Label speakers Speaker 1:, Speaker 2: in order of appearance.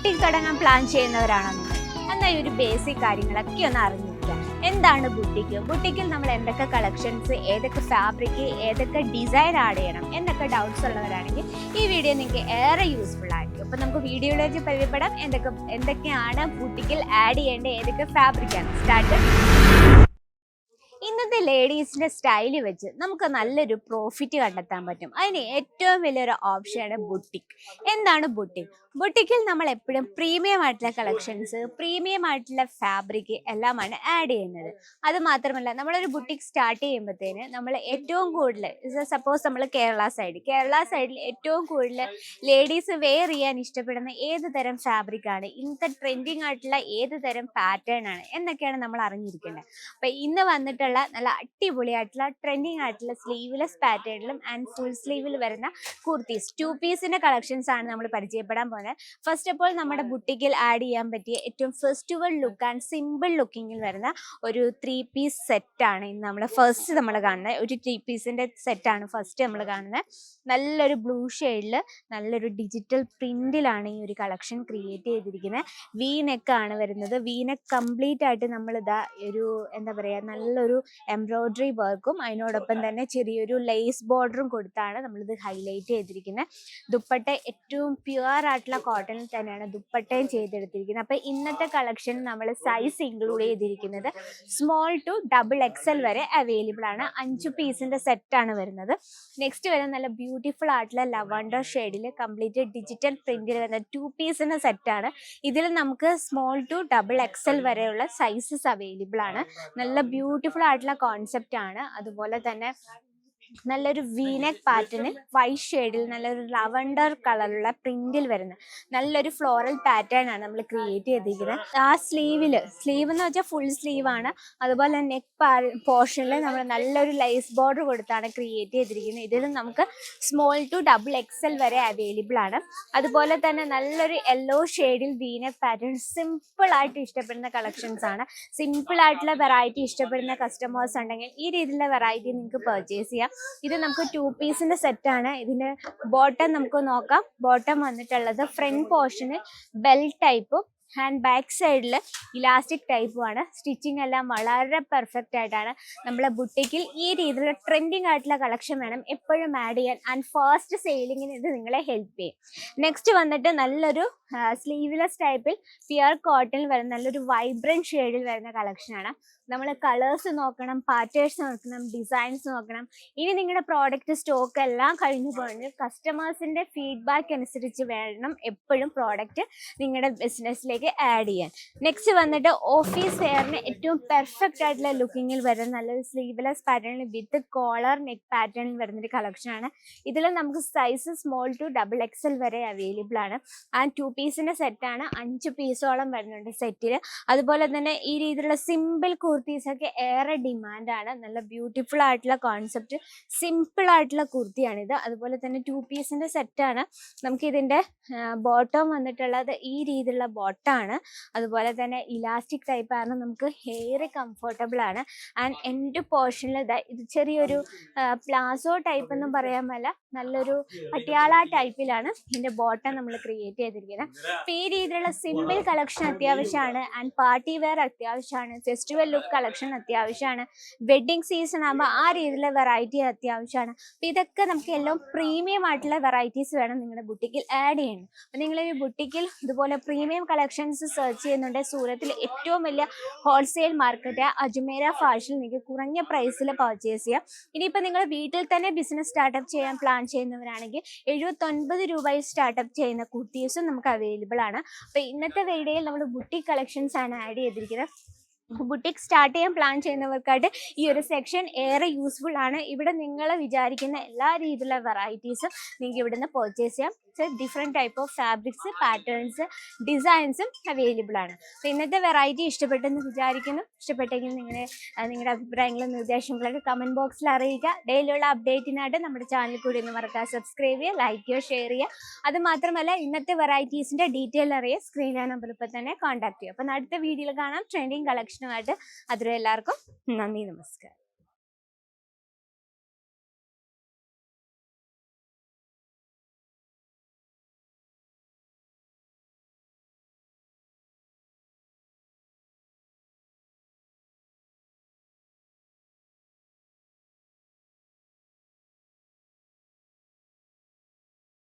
Speaker 1: Boutique തുടങ്ങാൻ plan ചെയ്യുന്നവരാണോ നിങ്ങൾ? എന്നാൽ ഈ ഒരു ബേസിക് കാര്യങ്ങളൊക്കെ ഒന്ന് അറിഞ്ഞിരിക്കാം. എന്താണ് ബുട്ടിക്ക്? ബുട്ടിക്കിൽ നമ്മൾ എന്തൊക്കെ കളക്ഷൻസ്, ഏതൊക്കെ ഫാബ്രിക്, ഏതൊക്കെ ഡിസൈൻ ആഡ് ചെയ്യണം എന്നൊക്കെ ഡൗട്ട്സ് ഉള്ളവരാണെങ്കിൽ ഈ വീഡിയോ നിങ്ങൾക്ക് ഏറെ യൂസ്ഫുൾ ആയിരിക്കും. അപ്പോൾ നമുക്ക് വീഡിയോയിലേക്ക് പരിചയപ്പെടാം എന്തൊക്കെയാണ് ബുട്ടിക്കിൽ ആഡ് ചെയ്യേണ്ട, ഏതൊക്കെ ഫാബ്രിക്കാണ്. സ്റ്റാർട്ട്. ഇന്നത്തെ ലേഡീസിന്റെ സ്റ്റൈല് വെച്ച് നമുക്ക് നല്ലൊരു പ്രോഫിറ്റ് കണ്ടെത്താൻ പറ്റും. അതിന് ഏറ്റവും വലിയൊരു ഓപ്ഷനാണ് ബുട്ടിക്. എന്താണ് ബുട്ടിക്? ബുട്ടിക്കിൽ നമ്മൾ എപ്പോഴും പ്രീമിയം ആയിട്ടുള്ള കളക്ഷൻസ്, പ്രീമിയം ആയിട്ടുള്ള ഫാബ്രിക് എല്ലാമാണ് ആഡ് ചെയ്യുന്നത്. അത് മാത്രമല്ല, നമ്മളൊരു ബുട്ടിക് സ്റ്റാർട്ട് ചെയ്യുമ്പോഴത്തേന് നമ്മൾ ഏറ്റവും കൂടുതൽ, സപ്പോസ് നമ്മൾ കേരള സൈഡിൽ ഏറ്റവും കൂടുതൽ ലേഡീസ് വെയർ ചെയ്യാൻ ഇഷ്ടപ്പെടുന്ന ഏത് തരം ഫാബ്രിക് ആണ്, ഇന്നത്തെ ട്രെൻഡിങ് ആയിട്ടുള്ള ഏത് തരം പാറ്റേൺ ആണ് എന്നൊക്കെയാണ് നമ്മൾ അറിഞ്ഞിരിക്കേണ്ടത്. അപ്പം ഇന്ന് വന്നിട്ടുള്ള നല്ല അടിപൊളിയായിട്ടുള്ള ട്രെൻഡിങ് ആയിട്ടുള്ള സ്ലീവ്ലെസ് പാറ്റേണിലും ആൻഡ് ഫുൾ സ്ലീവിൽ വരുന്ന കുർത്തീസ്, 2 പീസിന്റെ കളക്ഷൻസ് ആണ് നമ്മൾ പരിചയപ്പെടാൻ പോകുന്നത്. ഫസ്റ്റ് ഓഫ് ഓൾ, നമ്മുടെ ബുട്ടിക്കിൽ ആഡ് ചെയ്യാൻ പറ്റിയ ഏറ്റവും ഫെസ്റ്റിവൽ ലുക്ക് ആൻഡ് സിമ്പിൾ ലുക്കിങ്ങിൽ വരുന്ന ഒരു 3 പീസ് സെറ്റാണ് ഇന്ന് നമ്മൾ കാണുന്നത്. ഒരു 3 പീസിന്റെ സെറ്റാണ് ഫസ്റ്റ് നമ്മൾ കാണുന്നത്. നല്ലൊരു ബ്ലൂ ഷെയ്ഡിൽ നല്ലൊരു ഡിജിറ്റൽ പ്രിന്റിലാണ് ഈ ഒരു കളക്ഷൻ ക്രിയേറ്റ് ചെയ്തിരിക്കുന്നത്. വി നെക്ക് ആണ് വരുന്നത്. വി നെക്ക് കംപ്ലീറ്റ് ആയിട്ട് നമ്മളിതാ ഒരു എന്താ പറയുക, നല്ലൊരു എംബ്രോയിഡറി വർക്കും അതിനോടൊപ്പം തന്നെ ചെറിയൊരു ലേസ് ബോർഡറും കൊടുത്താണ് നമ്മളിത് ഹൈലൈറ്റ് ചെയ്തിരിക്കുന്നത്. ദുപ്പട്ട ഏറ്റവും പ്യുവർ ആയിട്ടുള്ള കോട്ടണിൽ തന്നെയാണ് ദുപ്പട്ടയും ചെയ്തെടുത്തിരിക്കുന്നത്. അപ്പോൾ ഇന്നത്തെ കളക്ഷൻ നമ്മൾ സൈസ് ഇൻക്ലൂഡ് ചെയ്തിരിക്കുന്നത് സ്മോൾ ടു XXL വരെ അവൈലബിൾ ആണ്. 5 പീസിന്റെ സെറ്റാണ് വരുന്നത്. നെക്സ്റ്റ് വരുന്ന നല്ല ബ്യൂട്ടിഫുൾ ആയിട്ടുള്ള ലവണ്ടർ ഷെയ്ഡിൽ കംപ്ലീറ്റ് ഡിജിറ്റൽ പ്രിന്റിൽ വരുന്ന 2 പീസിന്റെ സെറ്റാണ്. ഇതിൽ നമുക്ക് സ്മോൾ ടു XXL വരെയുള്ള സൈസസ് അവൈലബിൾ ആണ്. നല്ല ബ്യൂട്ടിഫുൾ ആയിട്ടുള്ള കോൺസെപ്റ്റ് ആണ്. അതുപോലെ തന്നെ നല്ലൊരു വീനെക്ക് പാറ്റേണിൽ വൈറ്റ് ഷെയ്ഡിൽ നല്ലൊരു ലവണ്ടർ കളറുള്ള പ്രിന്റിൽ വരുന്ന നല്ലൊരു ഫ്ലോറൽ പാറ്റേൺ ആണ് നമ്മൾ ക്രിയേറ്റ് ചെയ്തിരിക്കുന്നത്. ആ സ്ലീവ് എന്ന് വെച്ചാൽ ഫുൾ സ്ലീവ് ആണ്. അതുപോലെ നെക്ക് പോർഷനിൽ നമ്മൾ നല്ലൊരു ലേസ് ബോർഡർ കൊടുത്താണ് ക്രിയേറ്റ് ചെയ്തിരിക്കുന്നത്. ഇതിൽ നമുക്ക് സ്മോൾ ടു XXL വരെ അവൈലബിൾ ആണ്. അതുപോലെ തന്നെ നല്ലൊരു യെല്ലോ ഷെയ്ഡിൽ വീനെക്ക് പാറ്റേൺ സിമ്പിൾ ആയിട്ട് ഇഷ്ടപ്പെടുന്ന കളക്ഷൻസ് ആണ്. സിമ്പിൾ ആയിട്ടുള്ള വെറൈറ്റി ഇഷ്ടപ്പെടുന്ന കസ്റ്റമേഴ്സ് ഉണ്ടെങ്കിൽ ഈ രീതിയിലുള്ള വെറൈറ്റി നിങ്ങൾക്ക് പർച്ചേസ് ചെയ്യാം. ഇത് നമുക്ക് 2 പീസിന്റെ സെറ്റാണ്. ഇതിന്റെ ബോട്ടം നമുക്ക് നോക്കാം. ബോട്ടം വന്നിട്ടുള്ളത് ഫ്രണ്ട് പോർഷന് ബെൽ ടൈപ്പും ആൻഡ് ബാക്ക് സൈഡിൽ ഇലാസ്റ്റിക് ടൈപ്പുമാണ്. സ്റ്റിച്ചിങ് എല്ലാം വളരെ പെർഫെക്റ്റ് ആയിട്ടാണ്. നമ്മളെ ബുട്ടിക്കിൽ ഈ രീതിയിലുള്ള ട്രെൻഡിങ് ആയിട്ടുള്ള കളക്ഷൻ വേണം എപ്പോഴും ആഡ് ചെയ്യാൻ. ആൻഡ് ഫാസ്റ്റ് സെയിലിങ്ങിന് ഇത് നിങ്ങളെ ഹെൽപ്പ് ചെയ്യും. നെക്സ്റ്റ് വന്നിട്ട് നല്ലൊരു സ്ലീവ്ലെസ് ടൈപ്പിൽ പ്യുർ കോട്ടണിൽ വരുന്ന നല്ലൊരു വൈബ്രന്റ് ഷെയ്ഡിൽ വരുന്ന കളക്ഷനാണ്. നമ്മൾ കളേഴ്സ് നോക്കണം, പാറ്റേൺസ് നോക്കണം, ഡിസൈൻസ് നോക്കണം. ഇനി നിങ്ങളുടെ പ്രോഡക്റ്റ് സ്റ്റോക്ക് എല്ലാം കഴിഞ്ഞു പോയിട്ട് കസ്റ്റമേഴ്സിന്റെ ഫീഡ്ബാക്ക് അനുസരിച്ച് വേണം എപ്പോഴും പ്രോഡക്റ്റ് നിങ്ങളുടെ ബിസിനസ്സിലേക്ക് ആഡ് ചെയ്യാൻ. നെക്സ്റ്റ് വന്നിട്ട് ഓഫീസ് വെയറിന് ഏറ്റവും പെർഫെക്റ്റ് ആയിട്ടുള്ള ലുക്കിങ്ങിൽ വരുന്ന നല്ലൊരു സ്ലീവ്ലെസ് പാറ്റേണിൽ വിത്ത് കോളർ നെക്ക് പാറ്റേണിൽ വരുന്നൊരു കളക്ഷനാണ്. ഇതിൽ നമുക്ക് സൈസ് സ്മോൾ ടു XXL വരെ അവൈലബിൾ ആണ്. ആൻഡ് 2 പീസിന്റെ സെറ്റാണ്. 5 പീസോളം വരുന്നുണ്ട് സെറ്റിൽ. അതുപോലെ തന്നെ ഈ രീതിയിലുള്ള സിമ്പിൾ കുർത്തീസ് ഒക്കെ ഏറെ ഡിമാൻഡാണ്. നല്ല ബ്യൂട്ടിഫുൾ ആയിട്ടുള്ള കോൺസെപ്റ്റ്, സിമ്പിൾ ആയിട്ടുള്ള കുർത്തിയാണിത്. അതുപോലെ തന്നെ 2 പീസിന്റെ സെറ്റാണ്. നമുക്ക് ഇതിന്റെ ബോട്ടം വന്നിട്ടുള്ളത് ഈ രീതിയിലുള്ള ബോട്ടമാണ്. അതുപോലെ തന്നെ ഇലാസ്റ്റിക് ടൈപ്പ് ആണ്. നമുക്ക് ഏറെ കംഫർട്ടബിൾ ആണ്. ആൻഡ് എൻഡ് പോർഷനിൽ ഇത് ചെറിയൊരു പ്ലാസോ ടൈപ്പ് എന്നും പറയാൻ പറ്റില്ല, നല്ലൊരു പട്ടിയാള ടൈപ്പിലാണ് ഇതിന്റെ ബോട്ടം നമ്മൾ ക്രിയേറ്റ് ചെയ്തിരിക്കുന്നത്. അപ്പോൾ ഈ രീതിയിലുള്ള സിമ്പിൾ കളക്ഷൻ അത്യാവശ്യമാണ്. ആൻഡ് പാർട്ടി വെയർ അത്യാവശ്യമാണ്. ഫെസ്റ്റിവൽ ലുക്ക് കളക്ഷൻ അത്യാവശ്യമാണ്. വെഡിങ് സീസൺ ആകുമ്പോൾ ആ രീതിയിലുള്ള വെറൈറ്റി അത്യാവശ്യമാണ്. അപ്പോൾ ഇതൊക്കെ നമുക്ക് എല്ലാം പ്രീമിയം ആയിട്ടുള്ള വെറൈറ്റീസ് വേണം നിങ്ങളുടെ ബുട്ടിക്കിൽ ആഡ് ചെയ്യണം. അപ്പോൾ നിങ്ങൾ ഈ ബുട്ടിക്കിൽ ഇതുപോലെ പ്രീമിയം കളക്ഷൻസ് സെർച്ച് ചെയ്യുന്നുണ്ട്. സൂറത്തിൽ ഏറ്റവും വലിയ ഹോൾസെയിൽ മാർക്കറ്റ് അജ്മേര ഫാഷൻ നിങ്ങൾക്ക് കുറഞ്ഞ പ്രൈസിൽ പർച്ചേസ് ചെയ്യാം. ഇനിയിപ്പോൾ നിങ്ങൾ വീട്ടിൽ തന്നെ ബിസിനസ് സ്റ്റാർട്ടപ്പ് ചെയ്യാൻ പ്ലാൻ ചെയ്യുന്നവരാണെങ്കിൽ 79 രൂപയിൽ സ്റ്റാർട്ടപ്പ് ചെയ്യുന്ന കുർത്തീസും നമുക്ക് അവൈലബിൾ ആണ്. അപ്പോൾ ഇന്നത്തെ വീഡിയോയിൽ നമ്മൾ ബുട്ടിക് കളക്ഷൻസ് ആണ് ആഡ് ചെയ്തിരിക്കുന്നത്. ബുട്ടിക് സ്റ്റാർട്ട് ചെയ്യാൻ പ്ലാൻ ചെയ്യുന്നവർക്കായിട്ട് ഈ ഒരു സെക്ഷൻ ഏറെ യൂസ്ഫുൾ ആണ്. ഇവിടെ നിങ്ങൾ വിചാരിക്കുന്ന എല്ലാ രീതിയിലുള്ള വെറൈറ്റീസും നിങ്ങൾക്ക് ഇവിടുന്ന് പർച്ചേസ് ചെയ്യാം. Different type of fabrics, patterns, ഡിസൈൻസും അവൈലബിൾ ആണ്. അപ്പോൾ ഇന്നത്തെ വെറൈറ്റി ഇഷ്ടപ്പെട്ടെന്ന് വിചാരിക്കുന്നു. ഇഷ്ടപ്പെട്ടെങ്കിൽ നിങ്ങളുടെ അഭിപ്രായങ്ങളും നിർദ്ദേശങ്ങളൊക്കെ കമൻറ്റ് ബോക്സിൽ അറിയിക്കുക. ഡെയിലിയുള്ള അപ്ഡേറ്റിനായിട്ട് നമ്മുടെ ചാനൽ കൂടി ഒന്ന് മറക്കാതെ സബ്സ്ക്രൈബ് ചെയ്യുക, ലൈക്ക് ചെയ്യുക, ഷെയർ ചെയ്യുക. അതുമാത്രമല്ല ഇന്നത്തെ വെറൈറ്റീസിൻ്റെ ഡീറ്റെയിൽ അറിയാൻ സ്ക്രീൻ നമ്പർ ഇപ്പോൾ തന്നെ കോൺടാക്ട് ചെയ്യുക. അപ്പം അടുത്ത വീഡിയോയിൽ കാണാം ട്രെൻഡിങ് കളക്ഷനുമായിട്ട്. അതുവരെ എല്ലാവർക്കും നന്ദി, നമസ്കാരം.